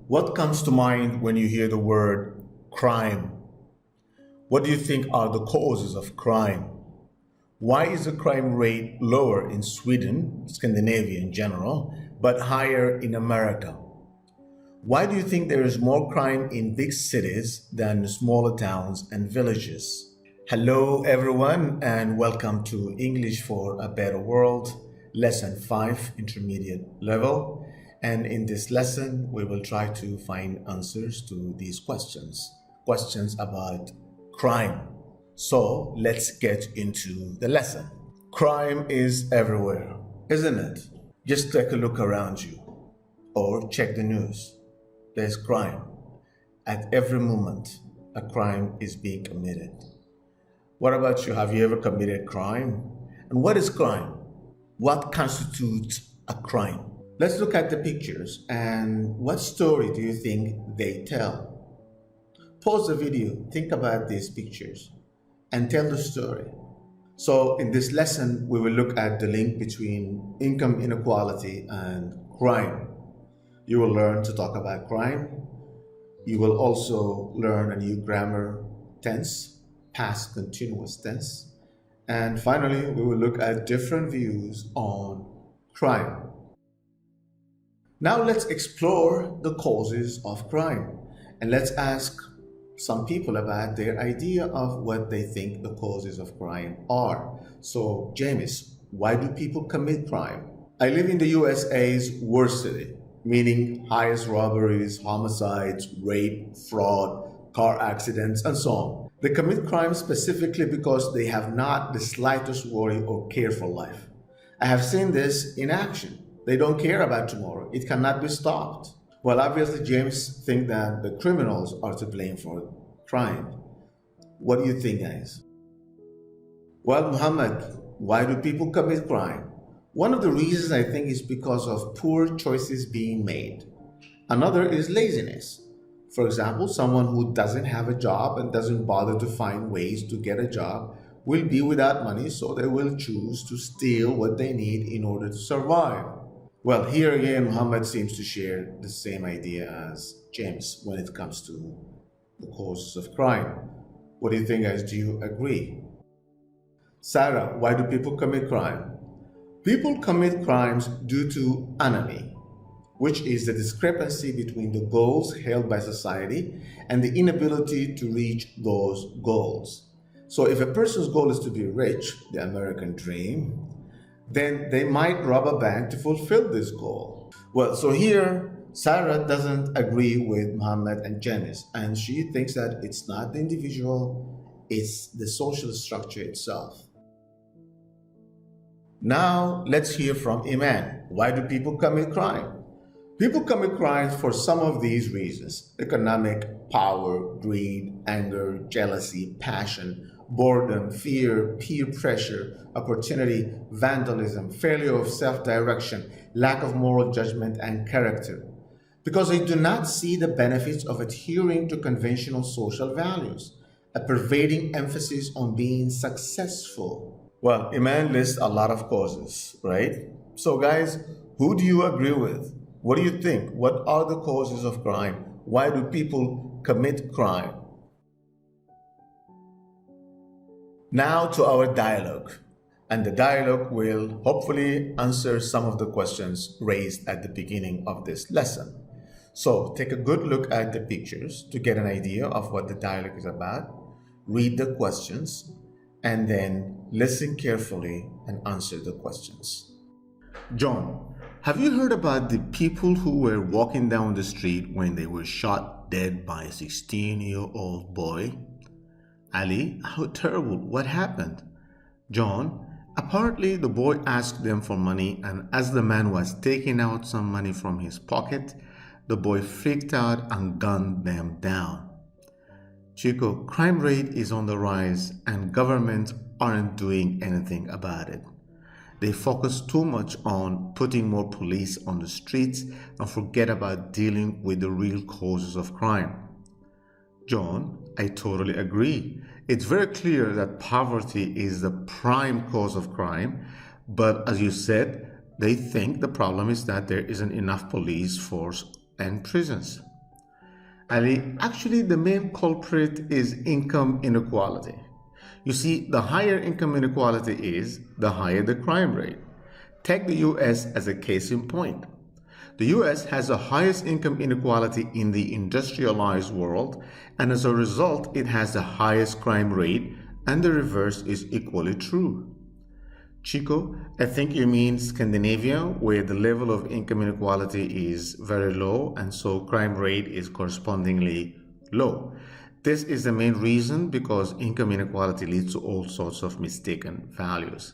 What comes to mind when you hear the word crime? What do you think are the causes of crime? Why is the crime rate lower in Sweden, Scandinavia in general, but higher in America? Why do you think there is more crime in big cities than smaller towns and villages? Hello, everyone, and welcome to English for a Better World, Lesson 5, Intermediate Level. And in this lesson, we will try to find answers to these questions about crime. So let's get into the lesson. Crime is everywhere, isn't it? Just take a look around you or check the news. There's crime. At every moment, a crime is being committed. What about you? Have you ever committed crime? And what is crime? What constitutes a crime? Let's look at the pictures and what story do you think they tell? Pause the video, think about these pictures, and tell the story. So in this lesson, we will look at the link between income inequality and crime. You will learn to talk about crime. You will also learn a new grammar tense, past continuous tense. And finally, we will look at different views on crime. Now let's explore the causes of crime. And let's ask some people about their idea of what they think the causes of crime are. So, James, why do people commit crime? I live in the USA's worst city, meaning highest robberies, homicides, rape, fraud, car accidents, and so on. They commit crime specifically because they have not the slightest worry or care for life. I have seen this in action. They don't care about tomorrow. It cannot be stopped. Well, obviously, James thinks that the criminals are to blame for crime. What do you think, guys? Well, Muhammad, why do people commit crime? One of the reasons I think is because of poor choices being made. Another is laziness. For example, someone who doesn't have a job and doesn't bother to find ways to get a job will be without money, so they will choose to steal what they need in order to survive. Well, here again, Muhammad seems to share the same idea as James when it comes to the causes of crime. What do you think, guys? Do you agree? Sarah, why do people commit crime? People commit crimes due to anomie, which is the discrepancy between the goals held by society and the inability to reach those goals. So if a person's goal is to be rich, the American dream, then they might rob a bank to fulfill this goal. Well, so here, Sarah doesn't agree with Muhammad and Janice, and she thinks that it's not the individual, it's the social structure itself. Now, let's hear from Iman. Why do people commit crime? People commit crimes for some of these reasons: economic, power, greed, anger, jealousy, passion, boredom, fear, peer pressure, opportunity, vandalism, failure of self-direction, lack of moral judgment and character, because they do not see the benefits of adhering to conventional social values, a pervading emphasis on being successful. Well, Iman lists a lot of causes, right? So guys, who do you agree with? What do you think? What are the causes of crime? Why do people commit crime? Now to our dialogue, and the dialogue will hopefully answer some of the questions raised at the beginning of this lesson. So take a good look at the pictures to get an idea of what the dialogue is about, read the questions, and then listen carefully and answer the questions. John, have you heard about the people who were walking down the street when they were shot dead by a 16-year-old boy? Ali, how terrible. What happened? John, apparently the boy asked them for money, and as the man was taking out some money from his pocket, the boy freaked out and gunned them down. Chico, crime rate is on the rise and governments aren't doing anything about it. They focus too much on putting more police on the streets and forget about dealing with the real causes of crime. John, I totally agree. It's very clear that poverty is the prime cause of crime, but as you said, they think the problem is that there isn't enough police force and prisons. Ali, actually, the main culprit is income inequality. You see, the higher income inequality is, the higher the crime rate. Take the US as a case in point. The US has the highest income inequality in the industrialized world, and as a result, it has the highest crime rate, and the reverse is equally true. Chico, I think you mean Scandinavia, where the level of income inequality is very low, and so crime rate is correspondingly low. This is the main reason because income inequality leads to all sorts of mistaken values.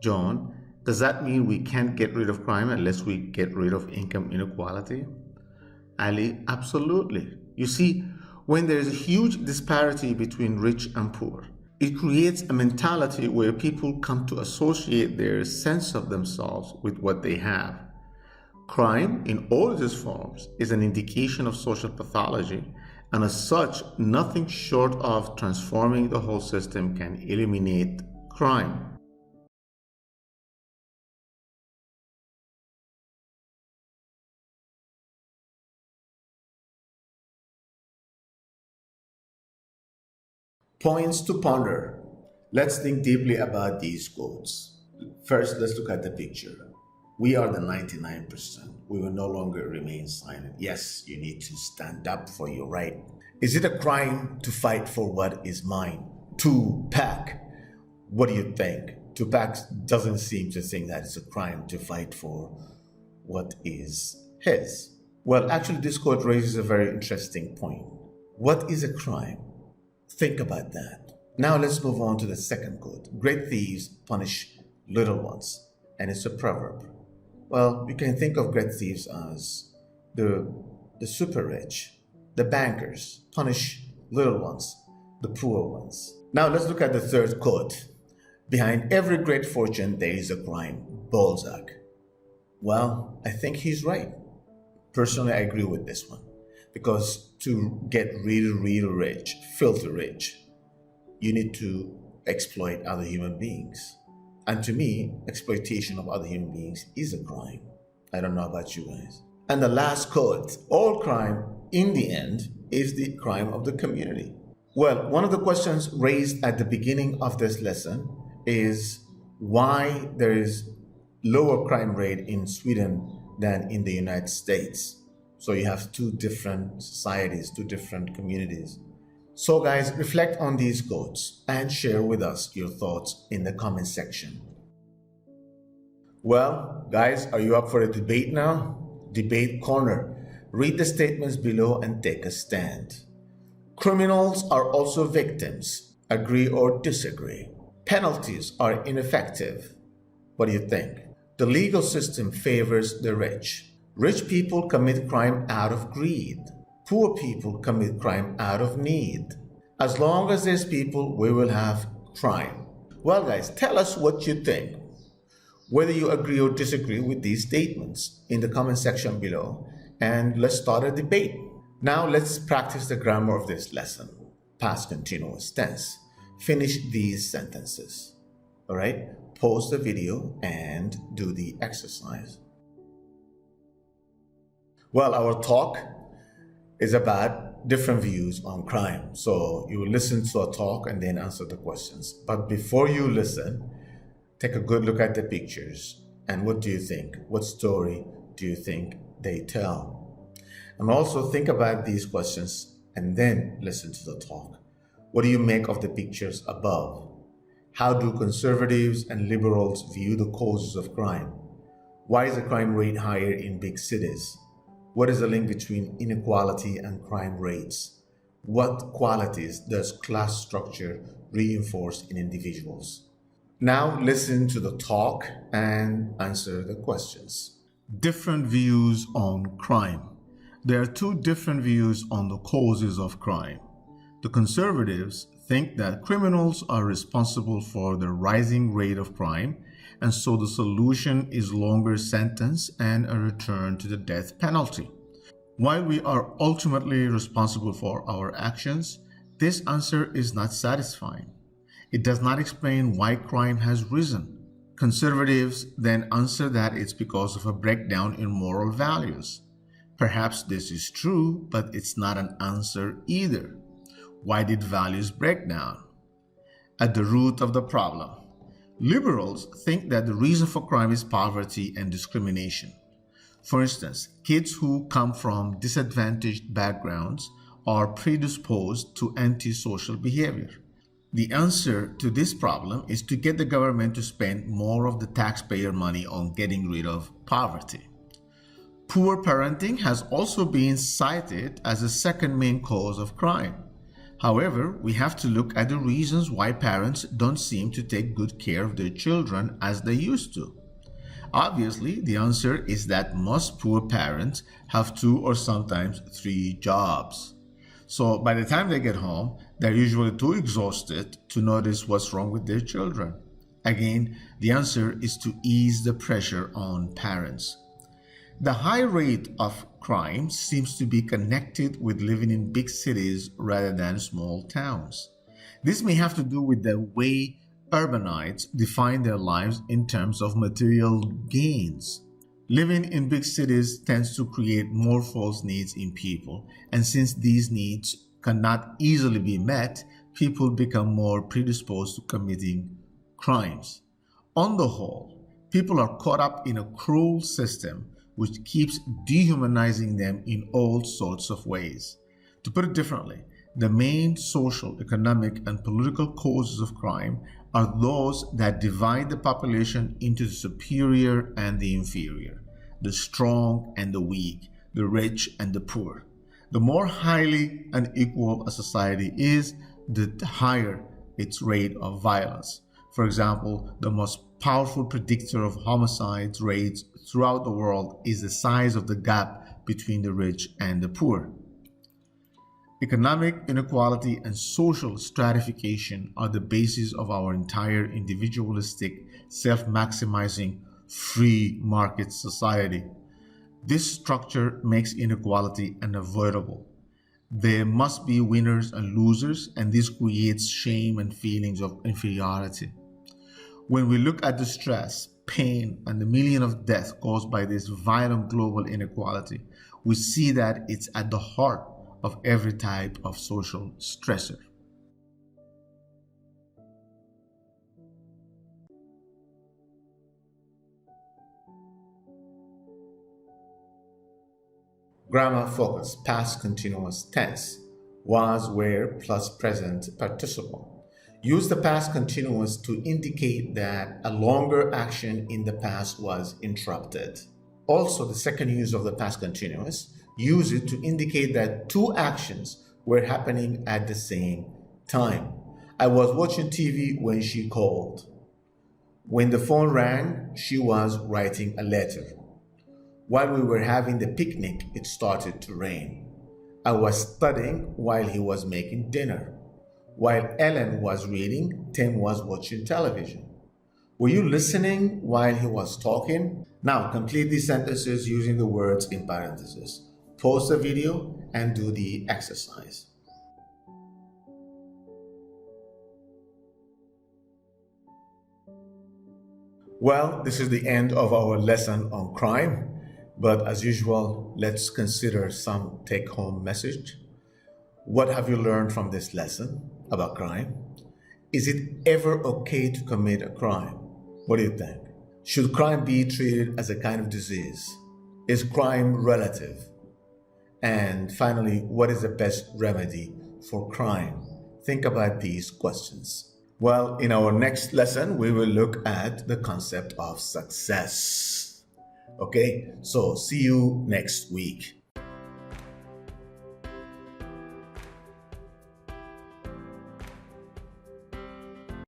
John, does that mean we can't get rid of crime unless we get rid of income inequality? Ali, absolutely. You see, when there is a huge disparity between rich and poor, it creates a mentality where people come to associate their sense of themselves with what they have. Crime, in all its forms, is an indication of social pathology, and as such, nothing short of transforming the whole system can eliminate crime. Points to ponder. Let's think deeply about these quotes. First, let's look at the picture. We are the 99%. We will no longer remain silent. Yes, you need to stand up for your right. Is it a crime to fight for what is mine? Tupac, what do you think? Tupac doesn't seem to think that it's a crime to fight for what is his. Well, actually, this quote raises a very interesting point. What is a crime? Think about that. Now let's move on to the second quote. Great thieves punish little ones. And it's a proverb. Well, you can think of great thieves as the, the super rich, the bankers punish little ones, the poor ones. Now let's look at the third quote. Behind every great fortune, there is a crime. Balzac. Well, I think he's right. Personally, I agree with this one. Because to get really, really rich, filthy rich, you need to exploit other human beings. And to me, exploitation of other human beings is a crime. I don't know about you guys. And the last quote, all crime, in the end, is the crime of the community. Well, one of the questions raised at the beginning of this lesson is why there is lower crime rate in Sweden than in the United States. So you have two different societies, two different communities. So guys, reflect on these quotes and share with us your thoughts in the comment section. Well, guys, are you up for a debate now? Debate corner. Read the statements below and take a stand. Criminals are also victims. Agree or disagree? Penalties are ineffective. What do you think? The legal system favors the rich. Rich people commit crime out of greed. Poor people commit crime out of need. As long as there's people, we will have crime. Well, guys, tell us what you think. Whether you agree or disagree with these statements in the comment section below, and let's start a debate. Now let's practice the grammar of this lesson. Past continuous tense. Finish these sentences. All right? Pause the video and do the exercise. Well, our talk is about different views on crime. So you will listen to a talk and then answer the questions. But before you listen, take a good look at the pictures. And what do you think? What story do you think they tell? And also think about these questions and then listen to the talk. What do you make of the pictures above? How do conservatives and liberals view the causes of crime? Why is the crime rate higher in big cities? What is the link between inequality and crime rates? What qualities does class structure reinforce in individuals? Now listen to the talk and answer the questions. Different views on crime. There are two different views on the causes of crime. The conservatives think that criminals are responsible for the rising rate of crime, and so the solution is longer sentence and a return to the death penalty. While we are ultimately responsible for our actions, this answer is not satisfying. It does not explain why crime has risen. Conservatives then answer that it's because of a breakdown in moral values. Perhaps this is true, but it's not an answer either. Why did values break down? At the root of the problem, liberals think that the reason for crime is poverty and discrimination. For instance, kids who come from disadvantaged backgrounds are predisposed to antisocial behavior. The answer to this problem is to get the government to spend more of the taxpayer money on getting rid of poverty. Poor parenting has also been cited as the second main cause of crime. However, we have to look at the reasons why parents don't seem to take good care of their children as they used to. Obviously, the answer is that most poor parents have 2 or sometimes 3 jobs. So by the time they get home, they're usually too exhausted to notice what's wrong with their children. Again, the answer is to ease the pressure on parents. The high rate of crime seems to be connected with living in big cities rather than small towns. This may have to do with the way urbanites define their lives in terms of material gains. Living in big cities tends to create more false needs in people, and since these needs cannot easily be met, people become more predisposed to committing crimes. On the whole, people are caught up in a cruel system which keeps dehumanizing them in all sorts of ways. To put it differently, the main social, economic, and political causes of crime are those that divide the population into the superior and the inferior, the strong and the weak, the rich and the poor. The more highly unequal a society is, the higher its rate of violence. For example, the most powerful predictor of homicides rates throughout the world is the size of the gap between the rich and the poor. Economic inequality and social stratification are the basis of our entire individualistic, self-maximizing, free market society. This structure makes inequality unavoidable. There must be winners and losers, and this creates shame and feelings of inferiority. When we look at the stress, pain, and the million of deaths caused by this violent global inequality, we see that it's at the heart of every type of social stressor. Grammar focus, past continuous tense. Was, were, plus present participle. Use the past continuous to indicate that a longer action in the past was interrupted. Also, the second use of the past continuous, use it to indicate that 2 actions were happening at the same time. I was watching TV when she called. When the phone rang, she was writing a letter. While we were having the picnic, it started to rain. I was studying while he was making dinner. While Ellen was reading, Tim was watching television. Were you listening while he was talking? Now complete these sentences using the words in parentheses. Pause the video and do the exercise. Well, this is the end of our lesson on crime. But as usual, let's consider some take-home message. What have you learned from this lesson about crime? Is it ever okay to commit a crime? What do you think? Should crime be treated as a kind of disease? Is crime relative? And finally, what is the best remedy for crime? Think about these questions. Well, in our next lesson, we will look at the concept of success. Okay, so see you next week.